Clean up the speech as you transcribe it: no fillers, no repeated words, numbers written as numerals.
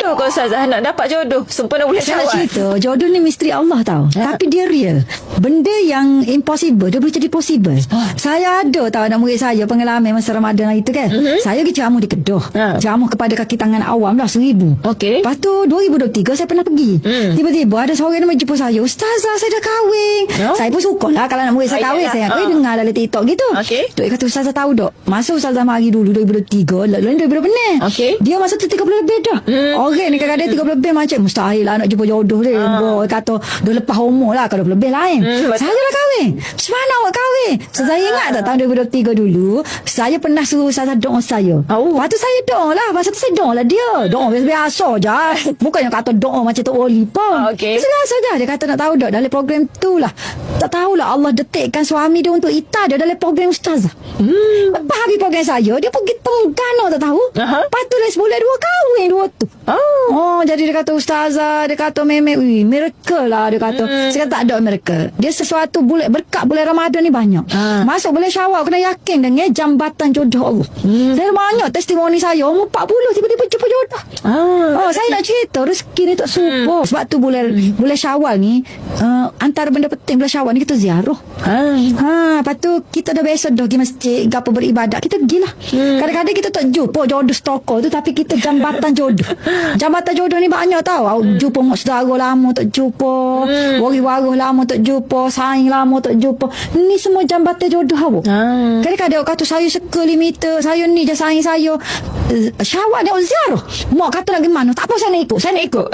jodoh ke Ustazah? Nak dapat jodoh sempena bulan Saya nak Syawal. cerita, jodoh ni misteri Allah tau. Tapi dia real. Benda yang impossible, dia boleh jadi possible. Saya ada tahu anak murid saya pengalaman masa Ramadan hari tu kan. Saya pergi ceramah di Kedah. Ceramah kepada kaki tangan awam lah 1,000. Okey. Lepas tu 2023 saya pernah pergi. Tiba-tiba ada seorang yang jumpa saya. Ustazah, saya dah kahwin. Saya pun suka lah kalau anak murid saya kahwin. Saya dengar dalam TikTok gitu. Okey. Tok kata, Ustazah tahu tak? Masa Ustazah mari dulu 2023, lalu 2020. Okey. Dia masa tu 30 lebih dah. Orang ni kadang-kadang 30 lebih macam mustahil lah nak jumpa jodoh dia. Boy kata dah lepas umur lah, kalau 20 lebih lain. Saya dah kahwin. Mana awak kahwin? Saya ingat tak tahun 2023 dulu, saya pernah suruh Ustazah doa saya. Lepas tu saya doa lah. Masa tu saya doa lah dia. Doa biasa je. Bukannya kata doa macam tu oli pun. Okey. Biasa je. Dia kata nak tahu tak dalam program tu lah. Tak tahulah Allah detikkan suami dia untuk Ita dia dalam program Ustazah. Lepas habis program saya, dia pergi Tenggana tak tahu. Lepas tu lah sebulan 2 kahwin 2 tu. Jadi dia kata Ustazah, dia kata memang miracle lah dia kata. Saya kata tak ada miracle. Dia sesuatu berkat bulan Ramadan ni banyak. Masuk bulan Syawal kena yakin dengan jambatan jodoh Allah. Dan banyak testimoni saya umur 40 tiba-tiba jumpa jodoh. Saya nak cerita rezeki ni tak super. Sebab tu bulan Syawal ni antara benda penting bulan Syawal ni kita ziarah. Lepas tu kita dah biasa dah pergi masjid, gapo beribadat, kita pergilah. Kadang-kadang kita tak jumpa jodoh stokol tu, tapi kita jambatan jodoh. Jambatan jodoh ni banyak tau. Jumpa mak saudara lama tak jumpa, waris-waris lama tak jumpa, saing lama tak jumpa. Ni semua jambatan jodoh awak. Kadang-kadang orang kata saya suka limiter, saya ni je saing saya. Syawal ni ziarah. Mak kata lagi mana? Tak apa, saya nak ikut.